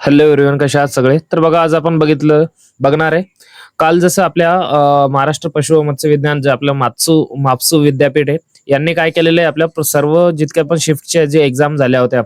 Hello everyone, कशा आहात सगळे? तर बघा, आज आपण बघणार आहे. काल जसं आपल्या महाराष्ट्र पशु व मत्स्य विज्ञान जे आपलं मापसू विद्यापीठ आहे, यांनी काय केलेलं आहे, आपल्या सर्व जितक्या पण शिफ्टच्या जे एक्झाम झाल्या होत्या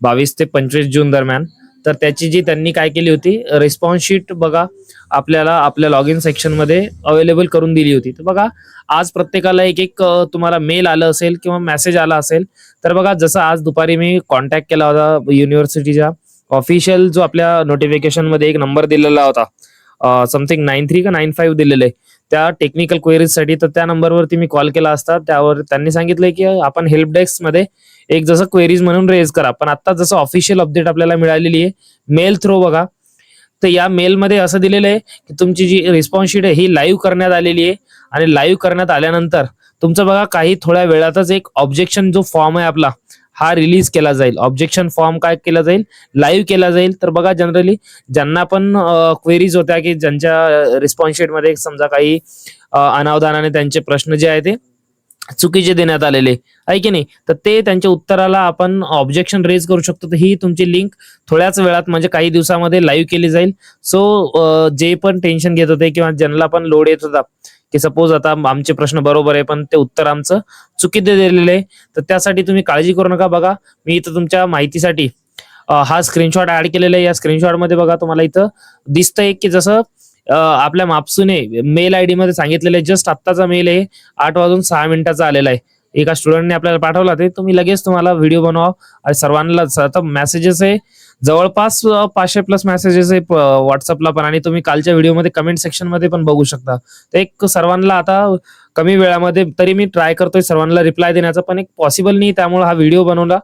22 ते 25 जून दरम्यान, तर त्याची जी त्यांनी काय केली होती, रिस्पॉन्स शीट बघा आपल्याला आपल्या लॉग इन सेक्शन मध्ये अवेलेबल करून दिली होती. तर बघा, आज प्रत्येकाला एक एक तुम्हाला मेल आलं असेल किंवा मेसेज आला असेल. तर बघा, जसं आज दुपारी मी कॉन्टॅक्ट केला होता युनिव्हर्सिटीच्या ऑफिशियल जो आपल्या नोटिफिकेशन मध्ये एक नंबर दिलेला होता, समथिंग 93 का 95 दिलेले त्या टेक्निकल क्वेरीज साठी. तर त्या नंबरवरती मी कॉल केला असता, त्यावर त्यांनी सांगितलंय की आपण हेल्प डेस्क मध्ये एक जसं क्वेरीज म्हणून रेज करा. पण आता जसं ऑफिशियल अपडेट आपल्याला मिळालेली आहे मेल थ्रू बघा, तर या मेलमध्ये असं दिलेलं आहे की तुमची जी रिस्पॉन्स शीट आहे ही लाईव्ह करण्यात आलेली आहे. आणि लाईव्ह करण्यात आल्यानंतर तुमचं बघा काही थोड्या वेळातच एक ऑब्जेक्शन जो फॉर्म आहे आपला हा रिलीज केला जाईल. ऑब्जेक्शन फॉर्म काय केला जाईल, लाईव्ह केला जाईल. तर बघा, जनरली ज्यांना पण क्वेरीज होत्या की ज्यांच्या रिस्पॉन्स शीट मध्ये समजा काही अनावधानाने त्यांचे प्रश्न जे आहे ते चुकीचे देण्यात आलेले आहे की नाही, तर ते त्यांच्या उत्तराला आपण ऑब्जेक्शन रेज करू शकतो. तर ही तुमची लिंक थोड्याच वेळात म्हणजे काही दिवसामध्ये लाईव्ह केली जाईल. सो जे पण टेन्शन घेत होते किंवा ज्यांना पण लोड येत होता की सपोज आता आमचे प्रश्न बरोबर आहे पण ते उत्तर आमचं चुकीचे दिलेले आहे, तर त्यासाठी तुम्ही काळजी करू नका. बघा, मी इथं तुमच्या माहितीसाठी हा स्क्रीनशॉट ऍड केलेला आहे. या स्क्रीनशॉट मध्ये बघा तुम्हाला इथं दिसतंय की जसं आपल्या मापसूने मेल आयडी मध्ये सांगितलेलं आहे. जस्ट आत्ताचा मेल आहे 8:06 आलेला आहे. एका स्टुडंटने आपल्याला पाठवला, ते तुम्ही लगेच तुम्हाला व्हिडिओ बनवा आणि सर्वांना आता मेसेजेस आहे जवळपास 500 प्लस मेसेजेस आहे व्हॉट्सअपला पण, आणि तुम्ही कालच्या व्हिडिओमध्ये कमेंट सेक्शन मध्ये पण बघू शकता. तर एक सर्वांना आता कमी वेळामध्ये तरी मी ट्राय करतोय सर्वांना रिप्लाय देण्याचा, पण एक पॉसिबल नाही, त्यामुळे हा व्हिडिओ बनवला.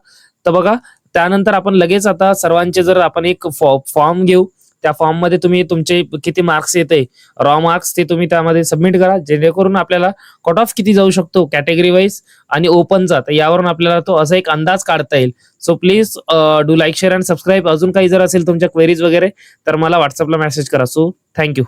तर बघा, त्यानंतर आपण लगेच आता सर्वांचे जर आपण एक फॉर्म घेऊ, त्या फॉर्म मध्ये तुम्ही तुमचे किती मार्क्स येते रॉ मार्क्स ते तुम्ही त्यामध्ये सबमिट करा, जेणेकरून आपल्याला कट ऑफ किती जाऊ शकतो कॅटेगरी वाईज आणि ओपनचा, तर यावरून आपल्याला तो असा एक अंदाज काढता येईल. So please do like share and subscribe. अजून काही जर असेल तुमच्या क्वेरीज वगैरे तर मला व्हॉट्सअपला मेसेज करा. So thank you.